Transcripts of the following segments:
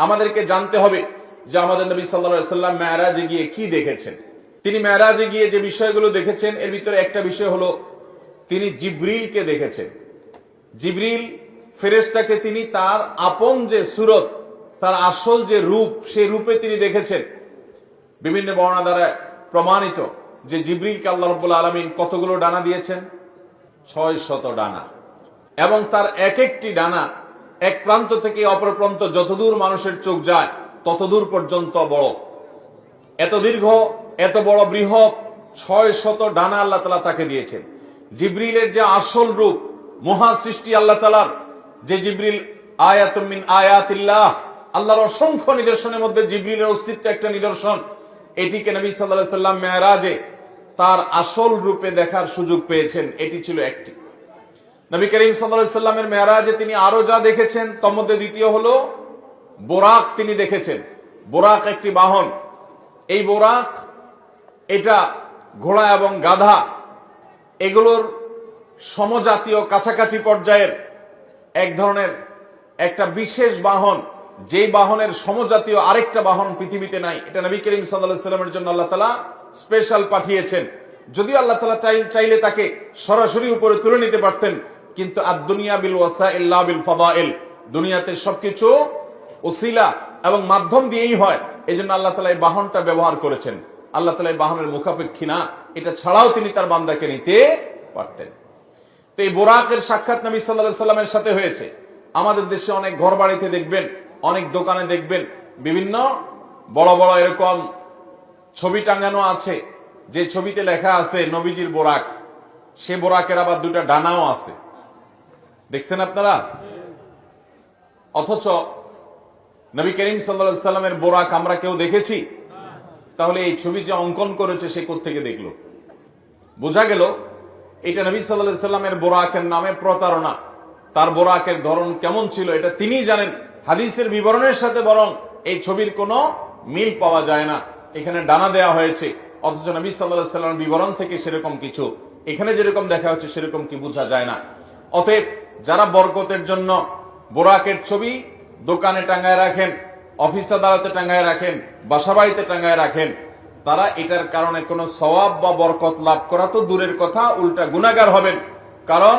আমাদেরকে জানতে হবে যে আমাদের নবী সাল্লাল্লাহু আলাইহি ওয়াসাল্লাম মেরাজে গিয়ে কি দেখেছেন। তিনি মেরাজে গিয়ে যে বিষয়গুলো দেখেছেন এর ভিতরে একটা বিষয় হলো তিনি জিবরিলকে দেখেছেন। জিবরিল ফেরেশতাকে তিনি তার আপন যে সুরত, তার আসল যে রূপ, সেই রূপে তিনি দেখেছেন। বিভিন্ন বর্ণনা দ্বারা প্রমাণিত যে জিবরিলকে আল্লাহ রাব্বুল আলামিন কতগুলো ডানা দিয়েছেন? 600 ডানা। এবং তার এক একটি ডানা এক প্রান্ত থেকে অপর প্রান্ত যতদূর মানুষের চোখ যায় ততদূর পর্যন্ত বড়। এত দীর্ঘ, এত বড় বৃহৎ 600 ডানা আল্লাহ তাআলা তাকে দিয়েছেন। জিবরিলের যে আসল রূপ, মহা সৃষ্টি আল্লাহ তাআলার, যে জিবরিল আয়াতুম মিন আয়াতিল্লাহ, আল্লাহর অসংখ্য নিদর্শনের মধ্যে জিবরিলের অস্তিত্ব একটা নিদর্শন। এটিকে নবী সাল্লাল্লাহু আলাইহি ওয়াসাল্লাম মেরাজে তার আসল রূপে দেখার সুযোগ পেয়েছেন। এটি ছিল একটি। নবী করিম সাল্লাল্লাহু আলাইহি ওয়াসাল্লামের মেরাজে তিনি আরো যা দেখেছেন তার মধ্যে দ্বিতীয় হলো বোরাক তিনি দেখেছেন। বোরাক একটি বাহন। এই বোরাক এটা ঘোড়া এবং গাধা এগুলোর সমজাতীয় কাছাকাছি পর্যায়ের এক ধরনের একটা বিশেষ বাহন, যেই বাহনের সমজাতীয় আরেকটা বাহন পৃথিবীতে নাই। এটা নবী করিম সাল্লাল্লাহু আলাইহি ওয়াসাল্লামের জন্য আল্লাহ তাআলা স্পেশাল পাঠিয়েছেন। যদিও আল্লাহ তাআলা চাইলে তাকে সরাসরি উপরে তুলে নিতে পারতেন, কিন্তু আদ-দুনিয়া বিল ওয়াসাইল লা বিল ফাদাইল, দুনিয়াতে সবকিছু ওসিলা এবং মাধ্যম দিয়েই হয়। এজন্য আল্লাহ তাআলা এই বাহনটা ব্যবহার করেছেন। আল্লাহ তাআলা এই বাহনের মুখাপেক্ষী না, এটা ছাড়াও তিনি তার বান্দাকে নিতে পারতেন। তো এই বোরাকের সাক্ষাৎ নবী সাল্লাল্লাহু আলাইহি ওয়াসাল্লামের সাথে হয়েছে। আমাদের দেশে অনেক ঘর বাড়িতে দেখবেন, অনেক দোকানে দেখবেন বিভিন্ন বড় বড় এরকম ছবি টাঙানো আছে, যে ছবিতে লেখা আছে নবীজির বোরাক। সে বোরাকের আবার দুটা ডানাও আছে, দেখছেন আপনারা? অথচ নবী করিম সাল্লাল্লাহু আলাইহি ওয়াসাল্লামের বোরাক আমরা কেউ দেখেছি? তাহলে এই ছবি যে অঙ্কন করেছে সে কোত্থেকে দেখলো? বোঝা গেল এটা নবী সাল্লাল্লাহু আলাইহি ওয়াসাল্লামের বোরাকের নামে প্রতারণা। তার বোরাকের ধরন কেমন ছিল এটা তিনিই জানেন। হাদিসের বিবরণের সাথে বরং এই ছবির কোনো মিল পাওয়া যায় না। এখানে ডানা দেয়া হয়েছে, অথচ নবী সাল্লাল্লাহু আলাইহি ওয়াসাল্লামের বিবরণ থেকে সেরকম কিছু, এখানে যেরকম দেখা হচ্ছে সেরকম কি বোঝা যায় না। অতএব যারা বরকতের জন্য বোরাকের ছবি দোকানে টাঙ্গায় রাখেন, অফিস আদালতে টাঙ্গায় রাখেন, বাসা বাড়িতে টাঙ্গায় রাখেন, তারা এটার কারণে কোনো সওয়াব বা বরকত লাভ করা তো দূরের কথা, উল্টা গুনাহগার হবেন। কারণ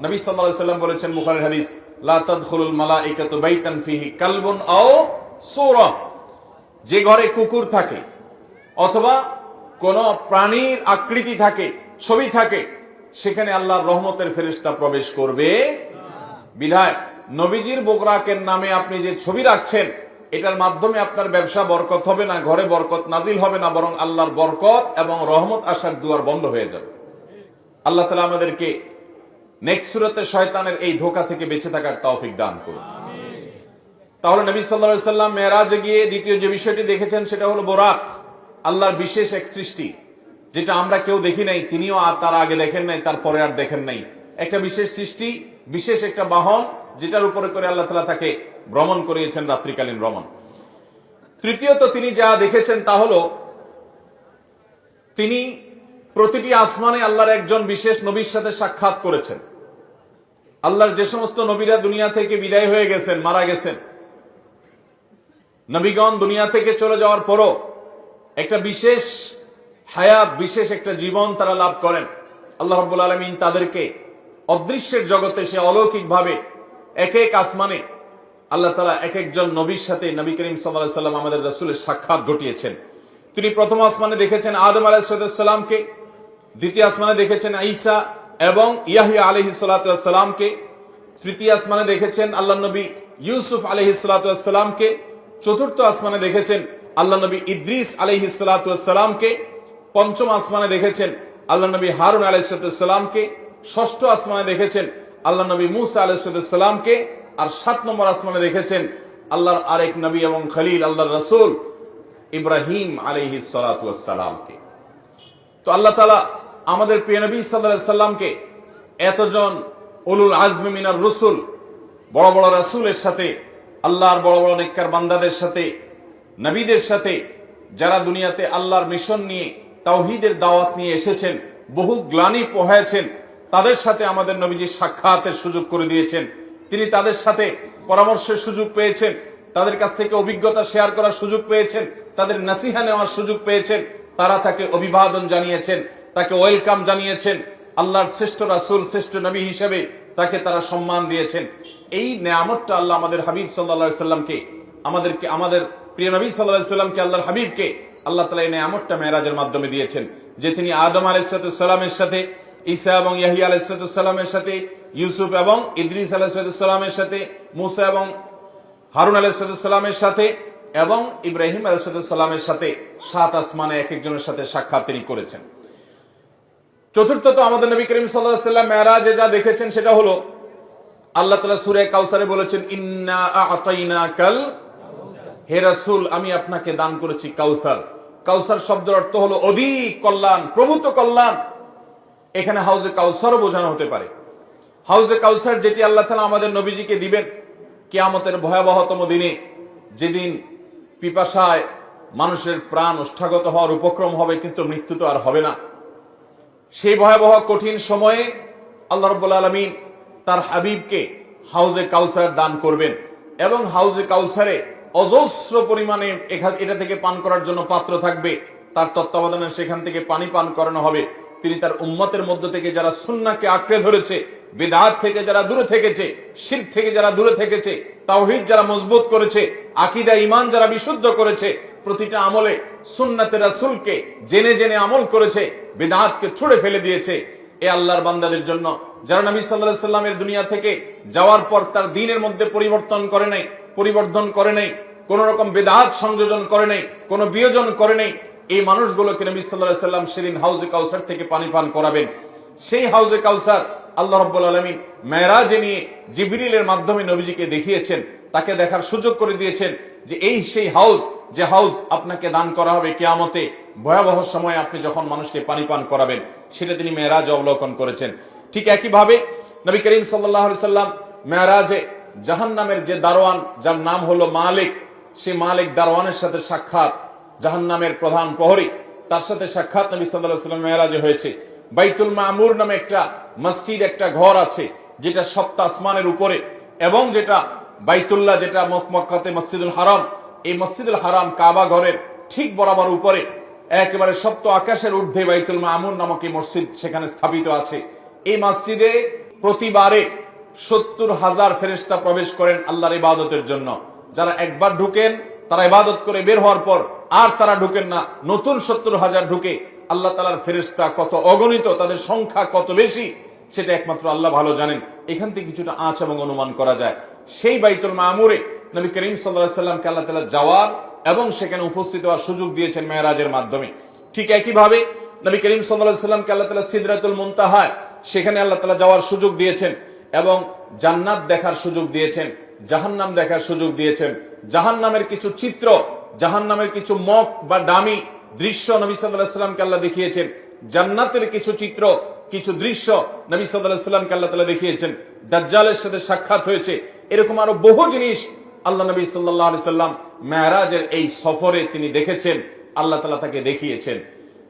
নবী সাল্লাল্লাহু আলাইহি ওয়াসাল্লাম বলেছেন বুখারীর হাদিস, লা তাদখুলুল মালাইকাতু বাইতান ফিহি কালবুন আও সূরা, যে ঘরে কুকুর থাকে অথবা কোন প্রাণীর আকৃতি থাকে, ছবি থাকে, সেখানে আল্লাহর রহমতের ফেরেশতা প্রবেশ করবে। বিধায় নবীজির বোরাকের নামে আপনি যে ছবি রাখছেন, এটার মাধ্যমে আপনার ব্যবসা বরকত হবে না, ঘরে বরকত নাজিল হবে না, বরং আল্লাহর বরকত এবং রহমত আসার দুয়ার বন্ধ হয়ে যাবে। আল্লাহ তাআলা আমাদেরকে নেক্সট সূরাতে শয়তানের এই ধোঁকা থেকে বেঁচে থাকার তৌফিক দান করুন। তাহলে নবী সাল্লাল্লাহু আলাইহি ওয়াসাল্লাম মেরাজে গিয়ে দ্বিতীয় যে বিষয়টি দেখেছেন সেটা হলো বোরাক, আল্লাহর বিশেষ এক সৃষ্টি, যেটা আমরা কেউ দেখি নাই, তিনিও আর তার আগে দেখেন নাই, তারপরে আর দেখেন নাই। একটা বিশেষ সৃষ্টি, বিশেষ একটা বাহন, যেটার উপরে করে আল্লাহ তাআলা তাকে ভ্রমণ করিয়েছেন, রাত্রিকালীন ভ্রমণ। তৃতীয়ত তিনি যা দেখেছেন তা হলো তিনি প্রতিটি আসমানে আল্লাহর একজন বিশেষ নবীর সাথে সাক্ষাৎ করেছেন। আল্লাহর যে সমস্ত নবীরা দুনিয়া থেকে বিদায় হয়ে গেছেন, মারা গেছেন, নবীগণ দুনিয়া থেকে চলে যাওয়ার পরও একটা বিশেষ হায়াত, বিশেষ একটা জীবন তারা লাভ করেন। আল্লাহ রাব্বুল আলামিন তাদেরকে অদৃশ্যের জগতে সে অলৌকিক ভাবে এক এক আসমানে আল্লাহ তাআলা এক একজন নবীর সাথে, নবী করিম সাল্লাল্লাহু আলাইহি ওয়াসাল্লাম আমাদের রাসূলের সাক্ষাৎ ঘটিয়েছেন। তিনি প্রথম আসমানে দেখেছেন আদম আলাইহিস সালামকে, দ্বিতীয় আসমানে দেখেছেন ঈসা এবং ইয়াহইয়া আলাইহিস সালামকে, তৃতীয় আসমানে দেখেছেন আল্লাহ নবী ইউসুফ আলাইহিস সালামকে, চতুর্থ আসমানে দেখেছেন আল্লাহ নবী ইদ্রিস আলাইহিস সালামকে, পঞ্চম আসমানে দেখেছেন আল্লাহ নবী হারুন আলাইহিস সালামকে, ষষ্ঠ আসমানে দেখেছেন আল্লাহ নবী মুসা আলাইহিস সালামকে, আর 7 নম্বর আসমানে দেখেছেন আল্লাহর আরেক নবী এবং খলিল আল্লাহর রাসূল ইব্রাহিম আলাইহিস সালামকে। তো আল্লাহ তাআলা আমাদের প্রিয় নবী সাল্লাল্লাহু আলাইহি সাল্লামকে এতজন উলুল আজমি মিনার রাসূল, বড় বড় রাসূলের সাথে, আল্লাহর বড় বড় নেককার বান্দাদের সাথে, নবীদের সাথে, যারা দুনিয়াতে আল্লাহর মিশন নিয়ে, তাওহীদের দাওয়াত নিয়ে এসেছেন, বহু গ্লানি পোহায়েছেন, তাদের সাথে আমাদের নবীজি সাক্ষাতের সুযোগ করে দিয়েছেন। তিনি তাদের সাথে পরামর্শের সুযোগ পেয়েছেন, তাদের কাছ থেকে অভিজ্ঞতা শেয়ার করার সুযোগ পেয়েছেন, তাদের নসিহা নেওয়ার সুযোগ পেয়েছেন, তারা তাকে অভিবাদন জানিয়েছেন, তাকে ওয়েলকাম জানিয়েছেন, আল্লাহর শ্রেষ্ঠ রাসূল, শ্রেষ্ঠ নবী হিসেবে তাকে তারা সম্মান দিয়েছেন। এই নেয়ামতটা আল্লাহ আমাদের হাবিব সাল্লাল্লাহু আলাইহি সাল্লামকে, আমাদের প্রিয় নবী সাল্লাল্লাহু আলাইহি সাল্লামকে, আল্লাহর হাবিবকে আল্লাহ তাআলা এই নেয়ামতটা মেরাজের মাধ্যমে দিয়েছেন, যে তিনি আদম আলাইহিস সালামের সাথে, ঈসা এবং ইয়াহইয়া আলাইহিস সালামের সাথে, ইউসুফ এবং ইদ্রিস আলাইহিস সালামের সাথে, মুসা এবং হারুন আলাইহিস সালামের সাথে এবং ইব্রাহিম আলাইহিস সালামের সাথে 7 আসমানে এক একজনের সাথে সাক্ষাৎ তিনি করেছেন। চতুর্থত আমাদের নবী করিম সাল্লাল্লাহু আলাইহি সাল্লাম মেরাজে যা দেখেছেন সেটা হলো, আল্লাহ তাআলা সূরা কাউসারে বলেছেন, ইন্না আ'তাইনাকাল, হে রাসূল আমি আপনাকে দান করেছি কাউসার। কাউসার শব্দের অর্থ হলো অধিক কল্যাণ, প্রভূত কল্যাণ। এখানে হাউজে কাউসারও বোঝানো হতে পারে। হাউজে কাউসার যেটি আল্লাহ তাআলা আমাদের নবীজিকে দিবেন কিয়ামতের ভয়াবহতম দিনে, যেদিন পিপাসায় মানুষের প্রাণ ওষ্ঠাগত হওয়ার উপক্রম হবে, কিন্তু মৃত্যু তো আর হবে না। সেই ভয়াবহ কঠিন সময়ে আল্লাহ রাব্বুল আলামিন তার হাবিবকে হাউজে কাউসার দান করবেন এবং হাউজে কাউসারে অজস্র পরিমাণে এটা থেকে পান করার জন্য পাত্র থাকবে। তার তত্ত্বাবধানে সেখান থেকে পানি পান করানো হবে। তিনি তার উম্মতের মধ্য থেকে যারা সুন্নাহকে আঁকড়ে ধরেছে, বিদআত থেকে যারা দূরে থেকেছে, শিরক থেকে যারা দূরে থেকেছে, তাওহীদ যারা মজবুত করেছে, আকীদা ঈমান যারা বিশুদ্ধ করেছে, প্রতিটা আমলে সুন্নাতে রাসূলকে জেনে জেনে আমল করেছে, বিদআতকে ছুঁড়ে ফেলে দিয়েছে, এ আল্লাহর বান্দাদের জন্য, যারা নবী সাল্লাল্লাহু আলাইহি সাল্লামের দুনিয়া থেকে যাওয়ার পর তার দ্বীনের মধ্যে পরিবর্তন করে নাই, কোন রকম বিদআত সংযোজন করে নাই, কোন বিয়োজন করে নাই, এই মানুষগুলোকে নবী সাল্লাল্লাহু আলাইহি সাল্লাম সেদিন হাউজে কাউসার থেকে পানি পান করাবেন। সেই হাউজে কাউসার আল্লাহ রাব্বুল আলামিন মেরাজে নিয়ে জিবরিলের মাধ্যমে নবীজিকে দেখিয়েছেন, তাকে দেখার সুযোগ করে দিয়েছেন যে এই সেই হাউজ, যে হাউজ আপনাকে দান করা হবে কিয়ামতে ভয়াবহ সময়ে আপনি যখন মানুষকে পানি পান করাবেন, সেটা তিনি মেরাজে অবলোকন করেছেন। ঠিক একই ভাবে নবী করিম সাল্লাল্লাহু আলাইহি সাল্লাম মেরাজে জাহান্নামের যে দারোয়ান, যার নাম হলো মালিক, সেই মালিক দারোয়ানের সাথে সাক্ষাৎ, জাহান্নামের প্রধান প্রহরী, তার সাথে সাক্ষাৎ নবী সাল্লাল্লাহু আলাইহি সাল্লাম মেরাজে হয়েছে। বাইতুল মামুর নামে একটা মসজিদ, একটা ঘর আছে যেটা 7 আসমানের উপরে, এবং যেটা বাইতুল্লাহ, যেটা মক্কাতে মসজিদুল হারাম, এই মসজিদুল হারাম কাবা ঘরের ঠিক বরাবর উপরে একেবারে 7 আকাশের ঊর্ধ্বে বাইতুল মামুর নামক এই মসজিদ সেখানে স্থাপিত আছে। এই মসজিদে প্রতিবারে 70,000 ফেরেশতা প্রবেশ করেন আল্লাহর ইবাদতের জন্য। যারা একবার ঢুকেন তারা ইবাদত করে বের হওয়ার পর আর তারা ঢুকেন না, নতুন 70,000 ঢুকে। আল্লাহ তাআলার ফেরেশতা কত অগণিত, তাদের সংখ্যা কত বেশি, সেটা একমাত্র আল্লাহ ভালো জানেন। এখান থেকে কিছুটা আঁচ এবং অনুমান করা যায়। সেই বাইতুল মামুরে নবী করিম সাল্লাল্লাহু আলাইহি সাল্লামকে আল্লাহ তাআলা যাওয়ার এবং সেখানে উপস্থিত হওয়ার সুযোগ দিয়েছেন মেরাজের মাধ্যমে। ঠিক একই ভাবে নবী করিম সাল্লাল্লাহু আলাইহি সাল্লামকে আল্লাহ তাআলা সিদরাতুল মুনতাহা, সেখানে আল্লাহ তাআলা যাওয়ার সুযোগ দিয়েছেন এবং জান্নাত দেখার সুযোগ দিয়েছেন, জাহান্নাম দেখার সুযোগ দিয়েছেন। জাহান্নামের কিছু চিত্র, জাহান্নামের কিছু মক বা ডামি দৃশ্য নবী সাল্লাল্লাহু আলাইহি সাল্লামকে আল্লাহ দেখিয়েছেন। জান্নাতের কিছু চিত্র, কিছু দৃশ্য নবী সাল্লাল্লাহু আলাইহি সাল্লামকে আল্লাহ তাআলা দেখিয়েছেন। দাজ্জালের সাথে সাক্ষাৎ হয়েছে। এরকম আরো বহু জিনিস আল্লাহ নবী সাল্লাল্লাহু আলাইহি সাল্লাম মেরাজের এই সফরে তিনি দেখেছেন, আল্লাহ তাআলা তাকে দেখিয়েছেন।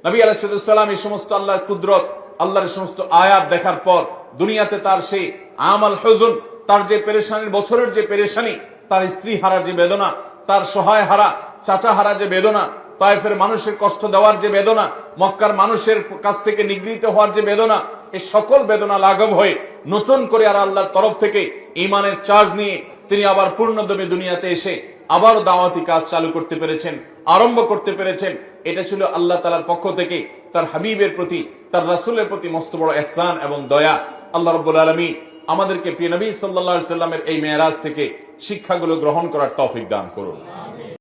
নবী আলাইহিস সালাম এই সমস্ত আল্লাহর কুদরত, আল্লাহর সমস্ত আয়াত দেখার পর দুনিয়াতে তার সেই আমাল হুজুন, তার যে পেরেশানির বছরের যে পেরেশানি, তার স্ত্রী হারা যে বেদনা, তার সহায় হারা চাচা হারা যে বেদনা, তায়েফের মানুষের কষ্ট দেওয়ার যে বেদনা, মক্কার মানুষের কাছ থেকে নিগৃহীত হওয়ার যে বেদনা, এই সকল বেদনা লাঘব হয়ে নতুন করে আর আল্লাহর তরফ থেকে ঈমানের চার্জ নিয়ে তিনি আবার পূর্ণদমে দুনিয়াতে এসে আবার দাওয়াতি কাজ চালু করতে পেরেছেন, আরম্ভ করতে পেরেছেন। এটা ছিল আল্লাহ তাআলার পক্ষ থেকে তার হাবিবের প্রতি, তার রাসূলের প্রতি মস্ত বড় ইহসান এবং দয়া। আল্লাহ রাব্বুল আলামিন আমাদেরকে প্রিয় নবী সাল্লাল্লাহু আলাইহি সাল্লামের এই মেরাজ থেকে শিক্ষাগুলো গ্রহণ করার তৌফিক দান করুন।